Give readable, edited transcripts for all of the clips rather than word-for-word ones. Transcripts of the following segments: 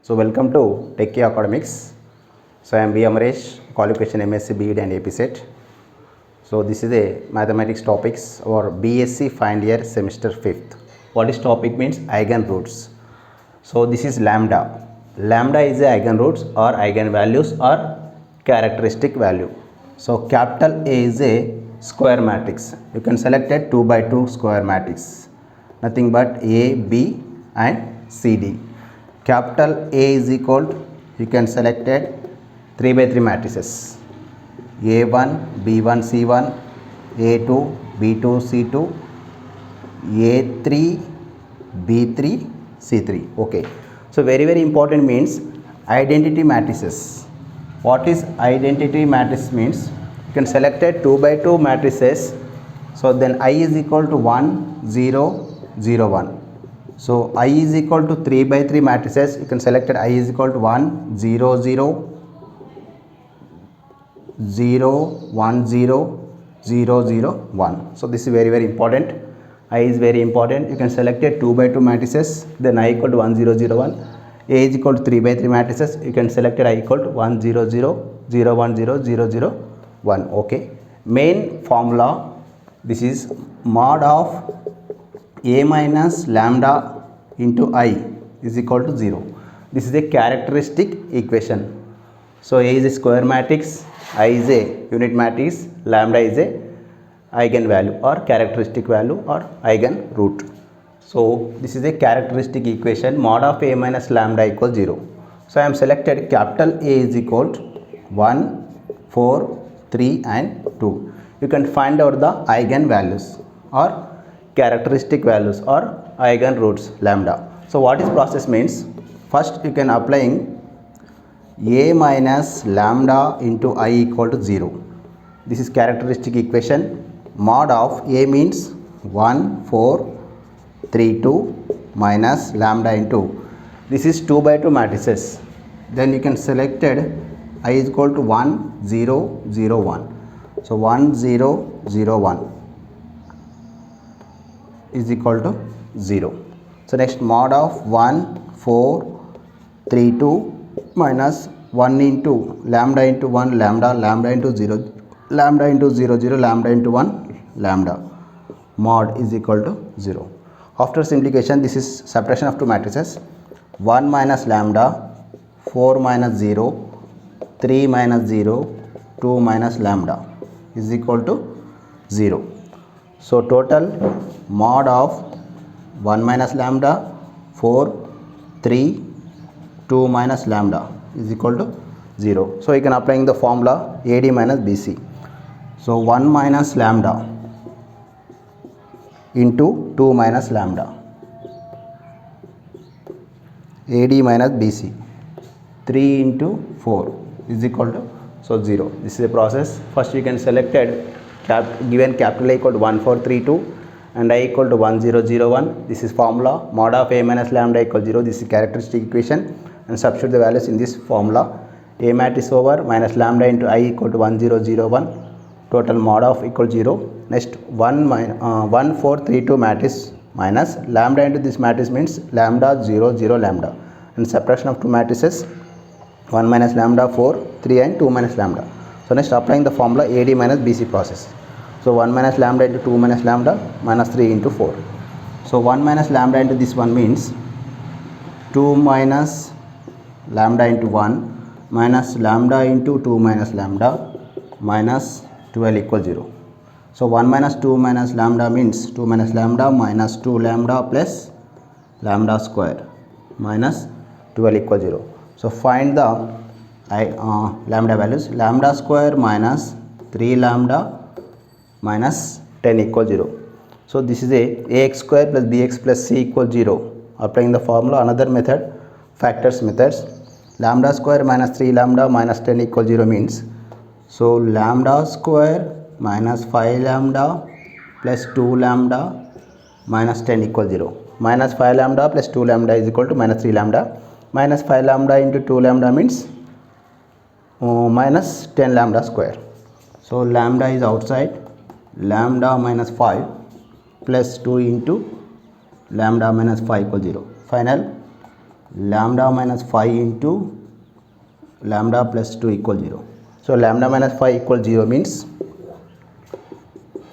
So welcome to Techie Academics. So I am B. Amaresh, qualification MSc BEd and APSET. So this is a mathematics topics or BSc final year semester 5th. What is topic means eigenroots. So this is lambda. Lambda is a eigenroots or eigenvalues or characteristic value. So capital A is a square matrix. You can select a 2 by 2 square matrix. Nothing but A, B and C, D. Capital A is equal to, you can select it 3 by 3 matrices. A1, B1, C1, A2, B2, C2, A3, B3, C3. Okay. So very important means identity matrices. What is identity matrix means? You can select a 2 by 2 matrices. So then I is equal to 1, 0, 0, 1. So I is equal to 3 by 3 matrices. You can select it I is equal to 1, 0, 0, 0, 1, 0, 0, 0, 1. So this is very important. I is very important. You can select a 2 by 2 matrices. Then I equal to 1, 0, 0, 1. A is equal to 3 by 3 matrices. You can select it I equal to 1, 0, 0, 0, 1, 0, 0, 0, 1. Okay. Main formula. This is mod of A minus lambda into I is equal to 0. This is a characteristic equation. So A is a square matrix, I is a unit matrix, lambda is a eigenvalue or characteristic value or eigenroot. So this is a characteristic equation, mod of A minus lambda equals 0. So I am selected capital A is equal to 1, 4, 3 and 2. You can find out the eigenvalues or characteristic values or eigenroots lambda. So what is process means? First you can applying A minus lambda into I equal to 0. This is characteristic equation. Mod of A means 1, 4, 3, 2 minus lambda into. This is 2 by 2 matrices. Then you can selected I is equal to 1, 0, 0, 1. So 1, 0, 0, 1 is equal to 0. So next mod of 1, 4, 3, 2 minus 1 into lambda into 1 lambda, lambda into 0, lambda into 0, 0, lambda into 1 lambda. Mod is equal to 0. After simplification, this is subtraction of two matrices. 1 minus lambda, 4 minus 0, 3 minus 0, 2 minus lambda is equal to 0. So total mod of 1 minus lambda, 4, 3, 2 minus lambda is equal to 0. So you can applying the formula AD minus BC. So 1 minus lambda into 2 minus lambda, AD minus BC, 3 into 4 is equal to, so 0. This is a process. First you can selected given capital A equal to 1, 4, 3, 2 and I equal to 1, 0, 0, 1. This is formula. Mod of A minus lambda equal 0. This is characteristic equation and substitute the values in this formula. A matrix over minus lambda into I equal to 1, 0, 0, 1. Total mod of equal 0. Next 1, 4, 3, 2 matrix minus lambda into this matrix means lambda 0, 0, lambda. And subtraction of two matrices 1 minus lambda 4, 3 and 2 minus lambda. So next applying the formula AD minus BC process. So 1 minus lambda into 2 minus lambda minus 3 into 4. So 1 minus lambda into this one means 2 minus lambda into 1 minus lambda into 2 minus lambda minus 12 equals 0. So 1 minus 2 minus lambda means 2 minus lambda minus 2 lambda plus lambda square minus 12 equals 0. So find the lambda values. Lambda square minus 3 lambda minus 10 equals 0. So this is a ax square plus bx plus c equals 0. Applying the formula, another method, factors methods. Lambda square minus 3 lambda minus 10 equals 0 means, so lambda square minus 5 lambda plus 2 lambda minus 10 equals 0. Minus 5 lambda plus 2 lambda is equal to minus 3 lambda. Minus 5 lambda into 2 lambda means minus 10 lambda square. So lambda is outside, lambda minus 5 plus 2 into lambda minus 5 equals 0. Final lambda minus 5 into lambda plus 2 equal 0. So lambda minus 5 equal 0 means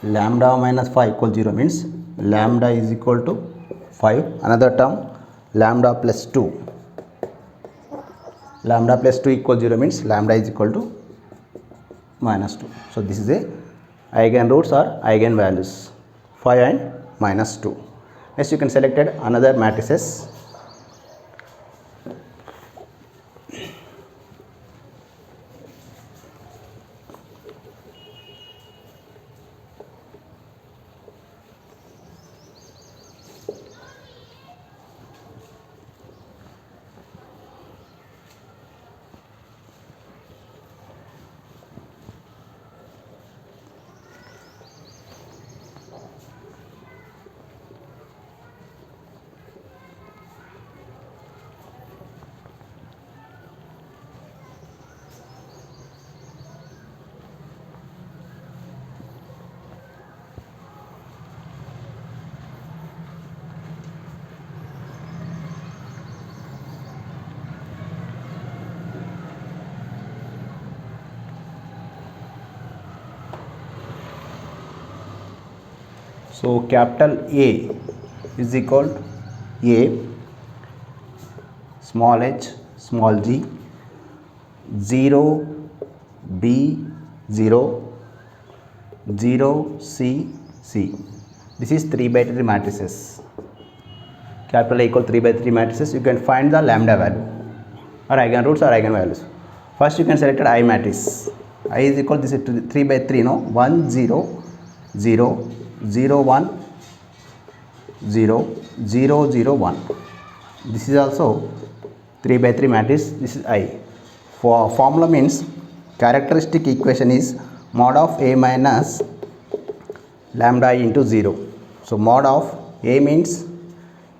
lambda minus 5 equal 0 means lambda is equal to 5. Another term lambda plus 2. Lambda plus 2 equal 0 means lambda is equal to minus 2. So this is a eigenroots or eigenvalues 5 and minus 2. Next you can select another matrices. So capital A is equal to A, small h, small g, 0 B 0, 0 C C. This is 3 by 3 matrices. Capital A equal 3 by 3 matrices. You can find the lambda value or eigenroots or eigenvalues. First you can select I matrix. I is equal, this is 3 by 3, no, 1 0 0 0 1 0 0 0 1. This is also 3 by 3 matrix. This is I. For formula means characteristic equation is mod of A minus lambda I into 0. So mod of A means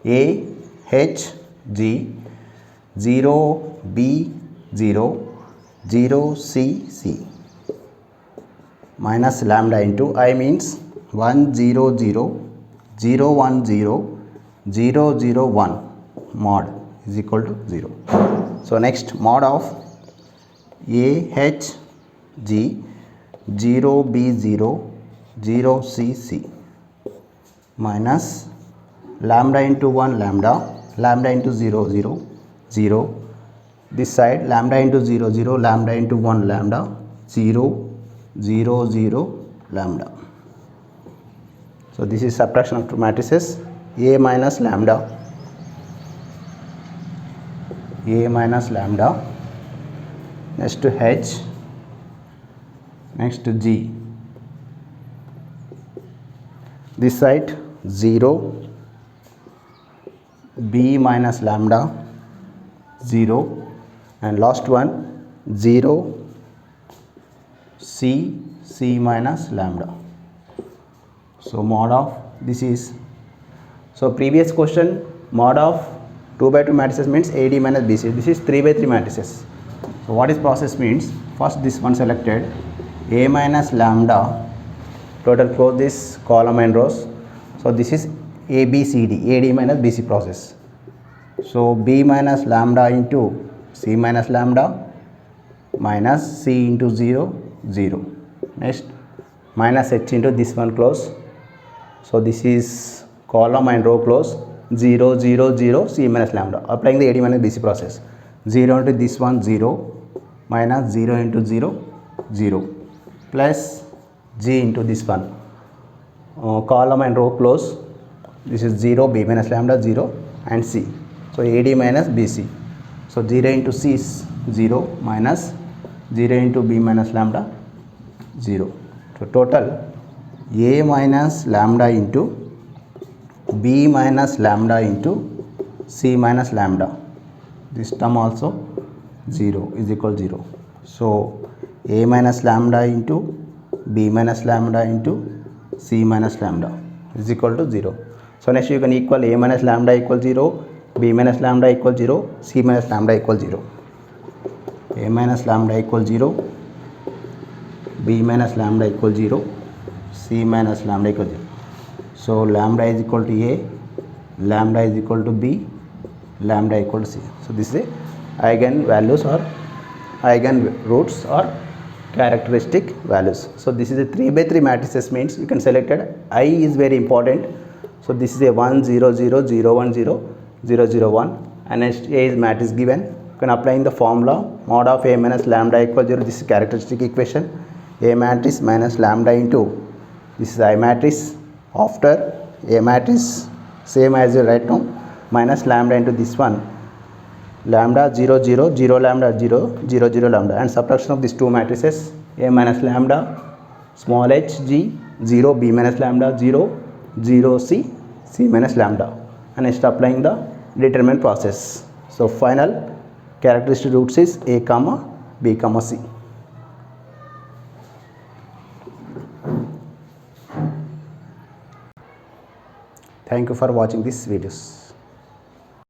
A H G, 0 B 0, 0 C C, minus lambda into I means 1 0 0 0 1 0 0 0 1 mod is equal to 0. So next mod of A H G, 0 B 0 0 C C, minus lambda into 1 lambda, lambda into 0 0 0, this side lambda into 0 0, lambda into 1 lambda, 0 0 0 lambda. So this is subtraction of two matrices. A minus lambda, A minus lambda, next to H, next to G, this side 0 B minus lambda 0, and last one 0 C C minus lambda. So mod of this is, so previous question mod of 2 by 2 matrices means AD minus BC. This is 3 by 3 matrices. So what is process means, first this one selected A minus lambda, total close this column and rows. So this is ABCD, AD minus BC process. So B minus lambda into C minus lambda minus C into 0 0. Next minus H into this one close. So this is column and row close, 0 0 0 C minus lambda, applying the AD minus BC process. 0 into this one 0 minus 0 into 0 0 plus G into this one, column and row close. This is 0 B minus lambda 0 and C. So AD minus BC. So 0 into C is 0 minus 0 into B minus lambda 0. So total A minus lambda into B minus lambda into C minus lambda, this term also 0 is equal 0. So A minus lambda into B minus lambda into C minus lambda is equal to 0. So next you can equal A minus lambda equal 0, B minus lambda equal 0, C minus lambda equal 0. A minus lambda equal 0, B minus lambda equal 0, C minus lambda equal 0. So lambda is equal to A, lambda is equal to B, lambda equal to c. So this is a eigen values or eigen roots or characteristic values. So this is a 3 by 3 matrices, means you can select it. I is very important. So this is a 1 0 0 0 1 0 0 0 1, and next A is matrix given. You can apply in the formula mod of A minus lambda equal 0. This is characteristic equation. A matrix minus lambda into this is I matrix after A matrix same as you write now minus lambda into this one lambda 0 0 0 lambda 0 0 0 lambda, and subtraction of these two matrices A minus lambda small h g 0 B minus lambda 0 0 c c minus lambda, and next applying the determinant process. So final characteristic roots is A comma B comma c. Thank you for watching these videos.